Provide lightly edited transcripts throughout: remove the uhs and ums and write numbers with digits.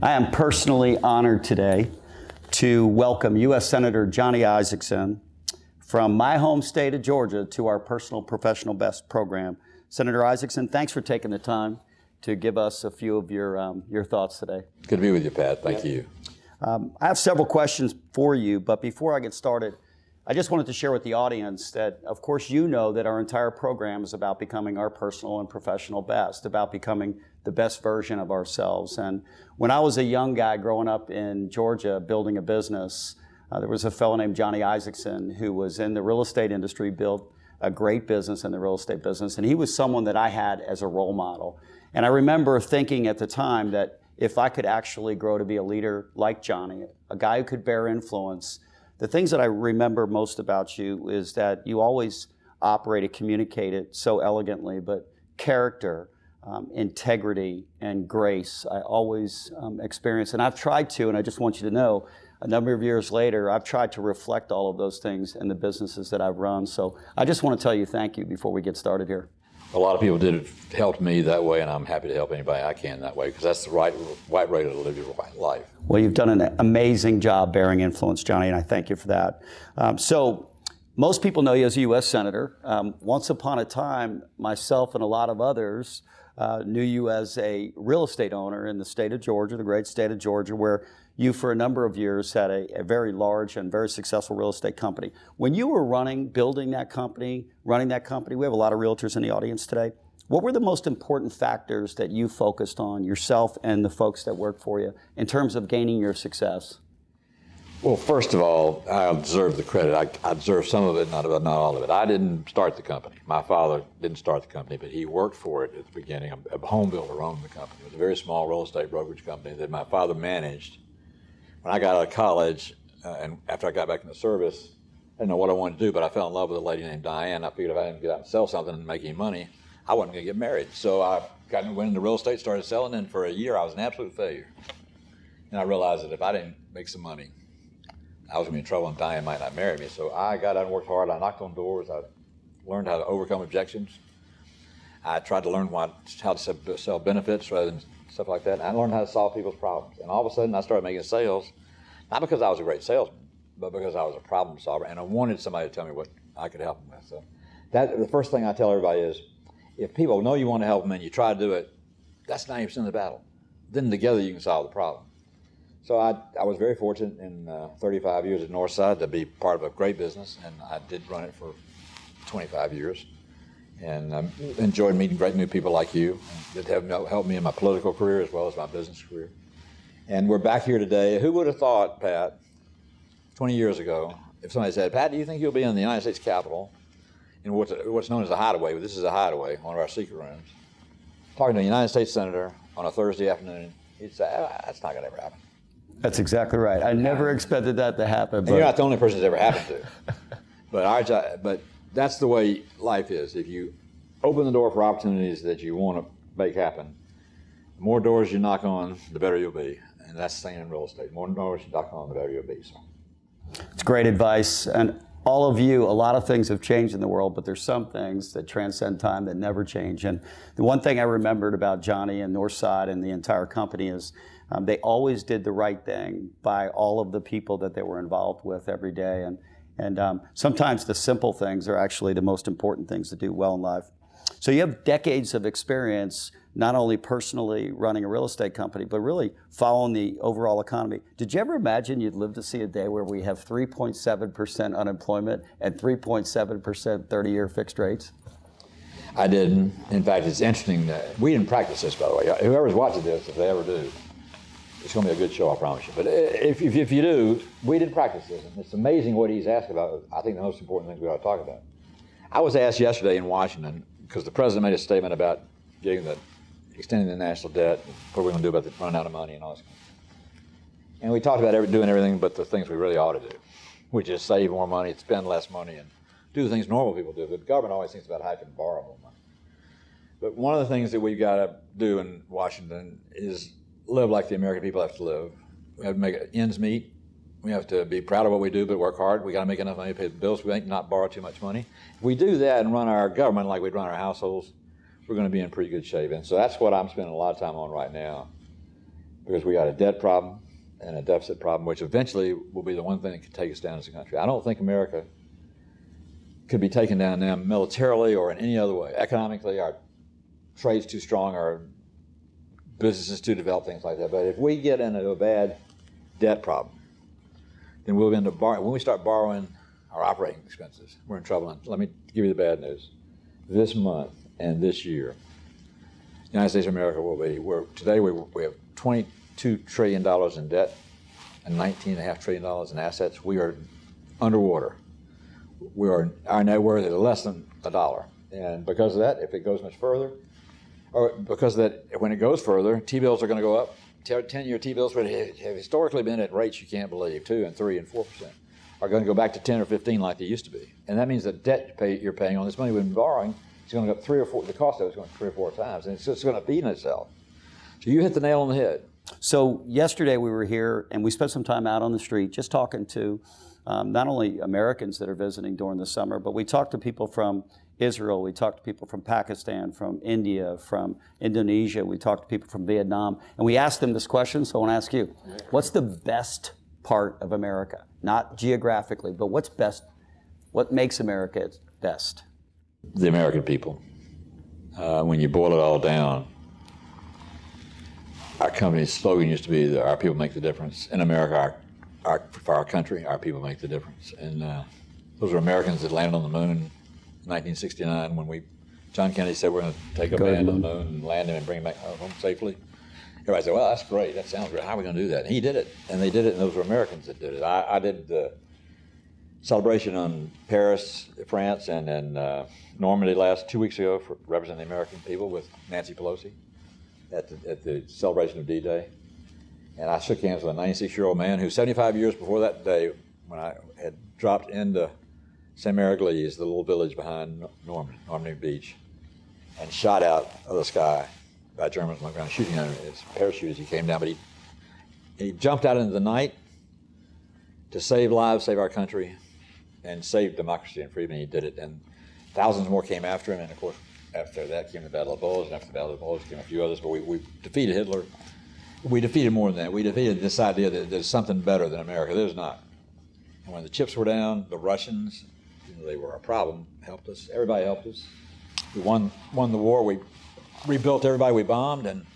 I am personally honored today to welcome U.S. Senator Johnny Isakson from my home state of Georgia to our Personal Professional Best program. Senator Isakson, thanks for taking the time to give us a few of your thoughts today. Good to be with you, Pat. Thank you. I have several questions for you, but before I get started, I just wanted to share with the audience that, of course, you know that our entire program is about becoming our personal and professional best, about becoming the best version of ourselves. And when I was a young guy growing up in Georgia building a business, there was a fellow named Johnny Isakson who was in the real estate industry, built a great business in the real estate business, and he was someone that I had as a role model. And I remember thinking at the time that if I could actually grow to be a leader like Johnny, a guy who could bear influence, the things that I remember most about you is that you always operated, communicated so elegantly, but character, integrity, and grace, I always experienced. And I've tried to, and I just want you to know, a number of years later, I've tried to reflect all of those things in the businesses that I've run. So I just want to tell you thank you before we get started here. A lot of people did help me that way, and I'm happy to help anybody I can that way, because that's the right way to live your life. Well, you've done an amazing job bearing influence, Johnny, and I thank you for that. So most people know you as a U.S. Senator. Once upon a time, myself and a lot of others knew you as a real estate owner in the state of Georgia, the great state of Georgia, where you for a number of years had a very large and very successful real estate company. When you were building that company, running that company, we have a lot of realtors in the audience today. What were the most important factors that you focused on, yourself and the folks that work for you, in terms of gaining your success? Well, first of all, I deserve the credit. I deserve some of it, not all of it. I didn't start the company. My father didn't start the company, but he worked for it at the beginning. A home builder owned the company. It was a very small real estate brokerage company that my father managed. When I got out of college, and after I got back in the service, I didn't know what I wanted to do, but I fell in love with a lady named Diane. I figured if I didn't get out and sell something and make any money, I wasn't going to get married. So I went into real estate, started selling, and for a year I was an absolute failure. And I realized that if I didn't make some money, I was going to be in trouble and Diane might not marry me. So I got out and worked hard. I knocked on doors. I learned how to overcome objections. I tried to learn how to sell benefits rather than stuff like that. And I learned how to solve people's problems. And all of a sudden I started making sales, not because I was a great salesman, but because I was a problem solver. And I wanted somebody to tell me what I could help them with. So the first thing I tell everybody is, if people know you want to help them and you try to do it, that's 90% of the battle. Then together you can solve the problem. So I was very fortunate in 35 years at Northside to be part of a great business, and I did run it for 25 years. And enjoyed meeting great new people like you that have helped me in my political career as well as my business career. And we're back here today. Who would have thought, Pat, 20 years ago, if somebody said, Pat, do you think you'll be in the United States Capitol in what's known as a hideaway? This is a hideaway, one of our secret rooms. Talking to a United States Senator on a Thursday afternoon, he'd say, that's not going to ever happen. That's exactly right. I never expected that to happen. But you're not the only person it's ever happened to. But that's the way life is. If you open the door for opportunities that you want to make happen, the more doors you knock on, the better you'll be. And that's the same in real estate. The more doors you knock on, the better you'll be. So. It's great advice. And all of you, a lot of things have changed in the world, but there's some things that transcend time that never change. And the one thing I remembered about Johnny and Northside and the entire company is they always did the right thing by all of the people that they were involved with every day. And sometimes the simple things are actually the most important things to do well in life. So you have decades of experience, not only personally running a real estate company, but really following the overall economy. Did you ever imagine you'd live to see a day where we have 3.7% unemployment and 3.7% 30-year fixed rates? I didn't. In fact, it's interesting that we didn't practice this, by the way. Whoever's watching this, if they ever do, it's going to be a good show, I promise you. But if you do, we didn't practice this. And it's amazing what he's asked about. I think the most important thing we ought to talk about. I was asked yesterday in Washington, because the president made a statement about extending the national debt, what are we going to do about the running out of money and all this kind of stuff. And we talked about doing everything but the things we really ought to do, which is save more money, spend less money, and do the things normal people do. The government always thinks about how you can borrow more money. But one of the things that we've got to do in Washington is live like the American people have to live. We have to make ends meet. We have to be proud of what we do, but work hard. We got to make enough money to pay the bills. We not borrow too much money. If we do that and run our government like we'd run our households, we're going to be in pretty good shape. And so that's what I'm spending a lot of time on right now, because we got a debt problem and a deficit problem, which eventually will be the one thing that could take us down as a country. I don't think America could be taken down now militarily or in any other way. Economically, our trade's too strong, our businesses too developed, things like that. But if we get into a bad debt problem, then we'll end up borrowing. When we start borrowing our operating expenses, we're in trouble. Let me give you the bad news. This month and this year, the United States of America will be, today we have $22 trillion in debt and $19.5 trillion in assets. We are underwater. Our net worth is less than $1. And because of that, if it goes much further, or because of that, when it goes further, T-bills are going to go up. 10-year T-bills, which have historically been at rates you can't believe, 2 and 3 and 4%, are going to go back to 10 or 15 like they used to be. And that means the debt you're paying on this money we've been borrowing is going to go up 3 or 4, the cost of it is going 3 or 4 times, and it's just going to feed itself. So you hit the nail on the head. So yesterday we were here and we spent some time out on the street just talking to not only Americans that are visiting during the summer, but we talked to people from Israel, we talked to people from Pakistan, from India, from Indonesia, we talked to people from Vietnam, and we asked them this question, so I want to ask you, what's the best part of America? Not geographically, but what's best, what makes America best? The American people. When you boil it all down, our company's slogan used to be that our people make the difference. In America, for our country, our people make the difference. And those were Americans that landed on the moon in 1969 when John Kennedy said we're going to take a man to the moon and land him and bring him back home safely. Everybody said, well, that's great. That sounds great. How are we going to do that? And he did it. And they did it, and those were Americans that did it. I did the celebration on Paris, France, and in Normandy 2 weeks ago for representing the American people with Nancy Pelosi at the celebration of D-Day. And I shook hands with a 96-year-old man who 75 years before that day, when I had dropped into St. Mary-Glise, the little village behind Normandy Beach, and shot out of the sky by Germans on the ground, shooting at his parachute as he came down. But he jumped out into the night to save lives, save our country, and save democracy and freedom, and he did it. And thousands more came after him, and of course, after that came the Battle of Bulge, and after the Battle of Bulge came a few others, but we defeated Hitler. We defeated more than that. We defeated this idea that there's something better than America. There's not. And when the chips were down, the Russians, they were a problem, helped us. Everybody helped us. We won the war. We rebuilt everybody we bombed and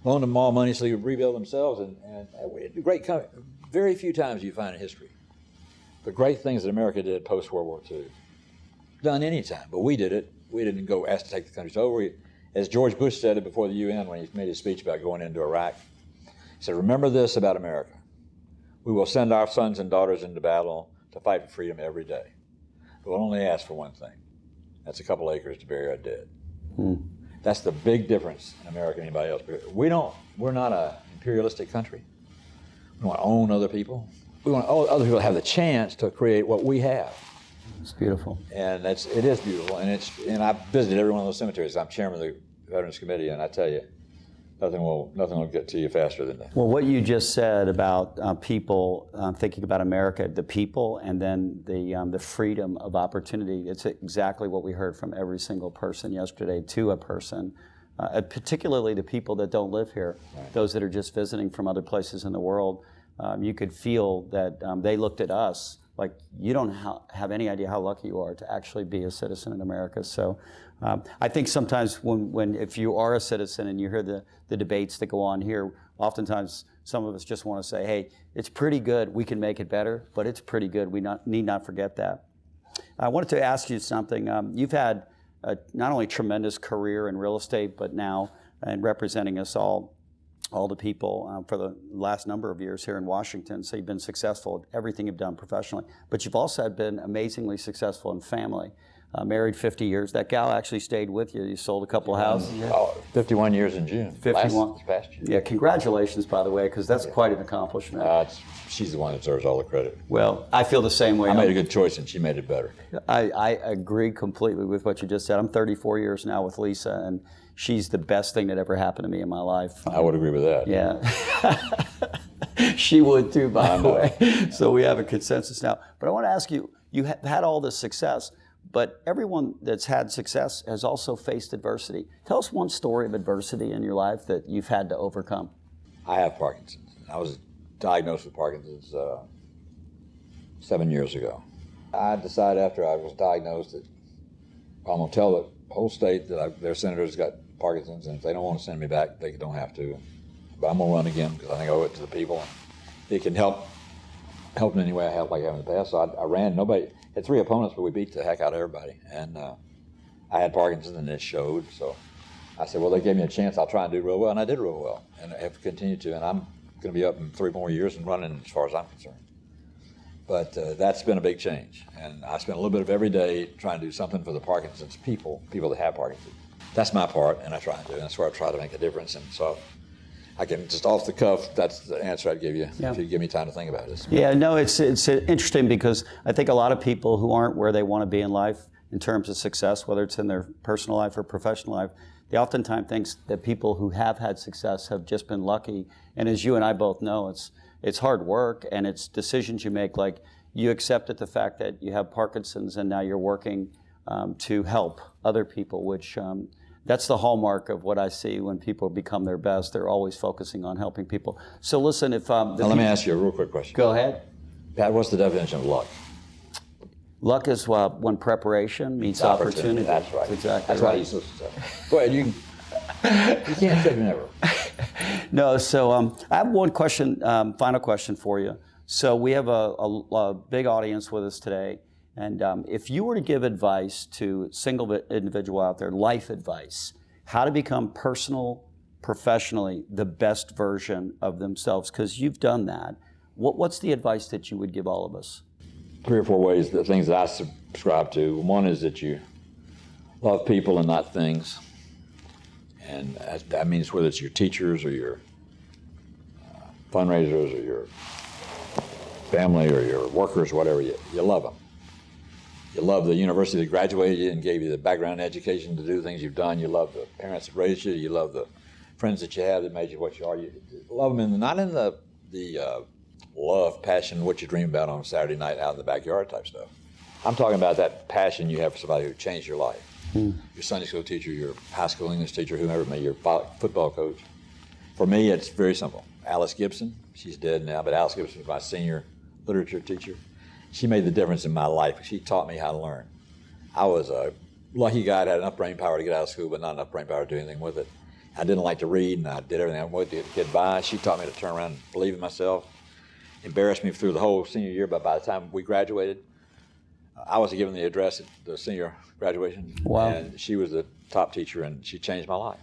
loaned them all money so they could rebuild themselves. And we had a great company. Very few times you find in history the great things that America did post-World War II. Done any time, but we did it. We didn't go ask to take the countries over. As George Bush said it before the UN when he made his speech about going into Iraq, he said, remember this about America. We will send our sons and daughters into battle to fight for freedom every day. But we'll only ask for one thing. That's a couple acres to bury our dead. That's the big difference in America and anybody else. We're not an imperialistic country. We want to own other people. We want other people to have the chance to create what we have. It's beautiful. And it is beautiful. And I've visited every one of those cemeteries. I'm chairman of the Veterans Committee, and I tell you, nothing will get to you faster than that. Well, what you just said about people thinking about America, the people, and then the freedom of opportunity, it's exactly what we heard from every single person yesterday to a person, particularly the people that don't live here, right. Those that are just visiting from other places in the world. You could feel that they looked at us like, you don't have any idea how lucky you are to actually be a citizen in America. So I think sometimes if you are a citizen and you hear the debates that go on here, oftentimes some of us just want to say, hey, it's pretty good, we can make it better, but it's pretty good, we need not forget that. I wanted to ask you something. You've had not only a tremendous career in real estate, but now in representing us all the people for the last number of years here in Washington. So you've been successful at everything you've done professionally, but you've also been amazingly successful in family. Married 50 years. That gal actually stayed with you. You sold a couple of houses. 51 years in June. 51. This past year. Yeah, congratulations, by the way, because that's quite an accomplishment. She's the one that deserves all the credit. Well, I feel the same way. I made a good choice, and she made it better. I agree completely with what you just said. I'm 34 years now with Lisa, and she's the best thing that ever happened to me in my life. I would agree with that. Yeah. She would too, by the way. So we have a consensus now. But I want to ask you, you have had all this success, but everyone that's had success has also faced adversity. Tell us one story of adversity in your life that you've had to overcome. I have Parkinson's. I was diagnosed with Parkinson's 7 years ago. I decided after I was diagnosed that I'm going to tell the whole state that their senator's got Parkinson's, and if they don't want to send me back, they don't have to. But I'm going to run again because I think I owe it to the people. And it can help in any way I helped like I have in the past. So I ran. Nobody had 3 opponents, but we beat the heck out of everybody. And I had Parkinson's, and it showed. So I said, well, they gave me a chance. I'll try and do real well, and I did real well, and I have continued to. And I'm going to be up in 3 more years and running as far as I'm concerned. But that's been a big change, and I spend a little bit of every day trying to do something for the Parkinson's people that have Parkinson's. That's my part, and I try to do, and that's where I try to make a difference. And so I can just off the cuff, that's the answer I'd give you if you give me time to think about it. Yeah, no, it's interesting because I think a lot of people who aren't where they want to be in life in terms of success, whether it's in their personal life or professional life, they oftentimes think that people who have had success have just been lucky. And as you and I both know, it's hard work, and it's decisions you make. Like you accepted the fact that you have Parkinson's, and now you're working to help other people, which that's the hallmark of what I see when people become their best. They're always focusing on helping people. So listen, if now let me ask you a real quick question. Go ahead. Pat, what's the definition of luck? Luck is when preparation meets opportunity. That's right. Exactly. That's why you're so successful. Go ahead. You can't say never. No. So I have one question, final question for you. So we have a big audience with us today, and if you were to give advice to a single individual out there, life advice, how to become professionally, the best version of themselves, because you've done that, what's the advice that you would give all of us? 3 or 4 ways, the things that I subscribe to. One is that you love people and not things. And that means whether it's your teachers or your fundraisers or your family or your workers, whatever, you love them. You love the university that graduated you and gave you the background education to do the things you've done. You love the parents that raised you. You love the friends that you have that made you what you are. You love them, not in the love, passion, what you dream about on a Saturday night out in the backyard type stuff. I'm talking about that passion you have for somebody who changed your life. Your Sunday school teacher, your high school English teacher, whomever it may be, your football coach. For me, it's very simple. Alice Gibson, she's dead now, but Alice Gibson was my senior literature teacher. She made the difference in my life. She taught me how to learn. I was a lucky guy that had enough brain power to get out of school, but not enough brain power to do anything with it. I didn't like to read, and I did everything I wanted to get by. She taught me to turn around and believe in myself. Embarrassed me through the whole senior year, but by the time we graduated, I was given the address at the senior graduation. Wow. And she was the top teacher, and she changed my life.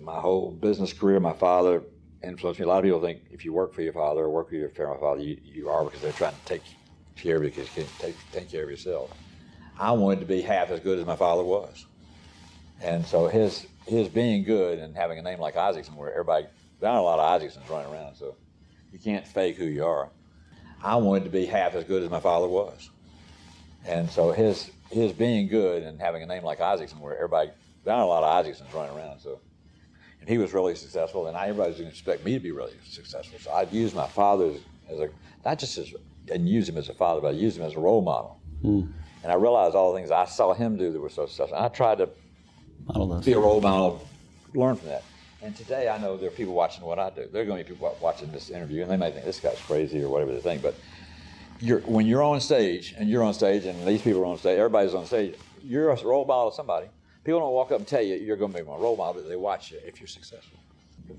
My whole business career, my father influenced me. A lot of people think if you work for your father or work for your father, you are because they're trying to take care of you because you can't take care of yourself. I wanted to be half as good as my father was. And so his being good and having a name like Isakson, where everybody, there aren't a lot of Isaksons running around, so you can't fake who you are. I wanted to be half as good as my father was. And so his being good and having a name like Isakson, where everybody, there aren't a lot of Isaksons running around, so, and he was really successful, and everybody's going to expect me to be really successful. So I'd use my father as a, not just as, and use him as a father, but I used him as a role model. And I realized all the things I saw him do that were so successful. And I tried to be a role model, learn from that. And today I know there are people watching what I do. There are going to be people watching this interview, and they may think this guy's crazy or whatever they think. But when you're on stage, and these people are on stage, everybody's on stage, you're a role model of somebody. People don't walk up and tell you you're going to be my role model, but they watch you if you're successful.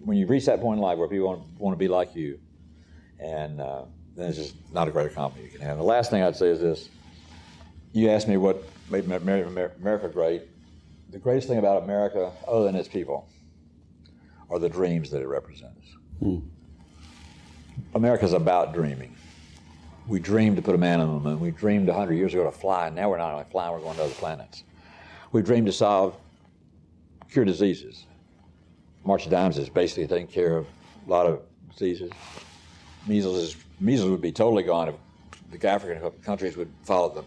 When you reach that point in life where people want to be like you, and then it's just not a greater compliment you can have. The last thing I'd say is this. You asked me what made America great. The greatest thing about America, other than its people, are the dreams that it represents. America's about dreaming. We dreamed to put a man on the moon. We dreamed 100 years ago to fly, and now we're not only flying, we're going to other planets. We dreamed to cure diseases. March of Dimes is basically taking care of a lot of diseases. Measles would be totally gone if the African countries would follow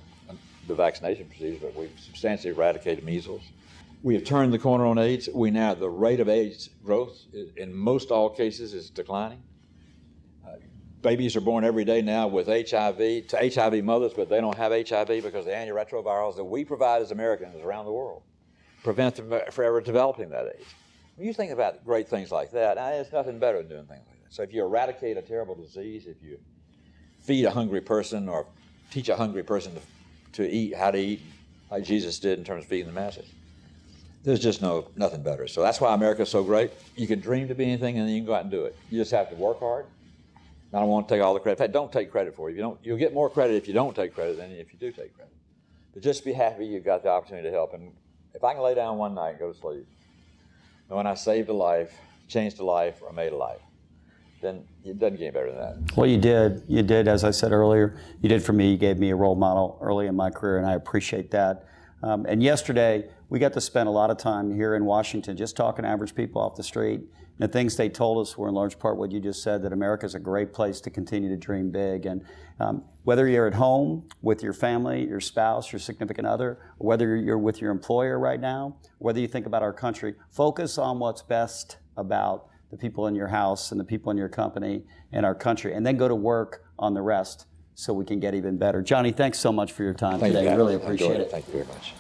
the vaccination procedures, but we've substantially eradicated measles. We have turned the corner on AIDS. The rate of AIDS growth in most all cases is declining. Babies are born every day now with HIV, to HIV mothers, but they don't have HIV because the antiretrovirals that we provide as Americans around the world prevent them from ever developing that AIDS. When you think about great things like that, there's nothing better than doing things like that. So if you eradicate a terrible disease, if you feed a hungry person or teach a hungry person to eat, how to eat, like Jesus did in terms of feeding the masses, there's just nothing better. So that's why America's so great. You can dream to be anything, and then you can go out and do it. You just have to work hard. I don't want to take all the credit. In fact, don't take credit for it. You'll get more credit if you don't take credit than if you do take credit. But just be happy you got the opportunity to help. And if I can lay down one night and go to sleep, and when I saved a life, changed a life, or made a life, then it doesn't get any better than that. Well, you did. You did, as I said earlier, you did for me. You gave me a role model early in my career, and I appreciate that. And yesterday, we got to spend a lot of time here in Washington just talking to average people off the street. And the things they told us were in large part what you just said, that America is a great place to continue to dream big. And whether you're at home with your family, your spouse, your significant other, or whether you're with your employer right now, whether you think about our country, focus on what's best about the people in your house and the people in your company and our country, and then go to work on the rest so we can get even better. Johnny, thanks so much for your time today. You, really appreciate it. Thank you very much.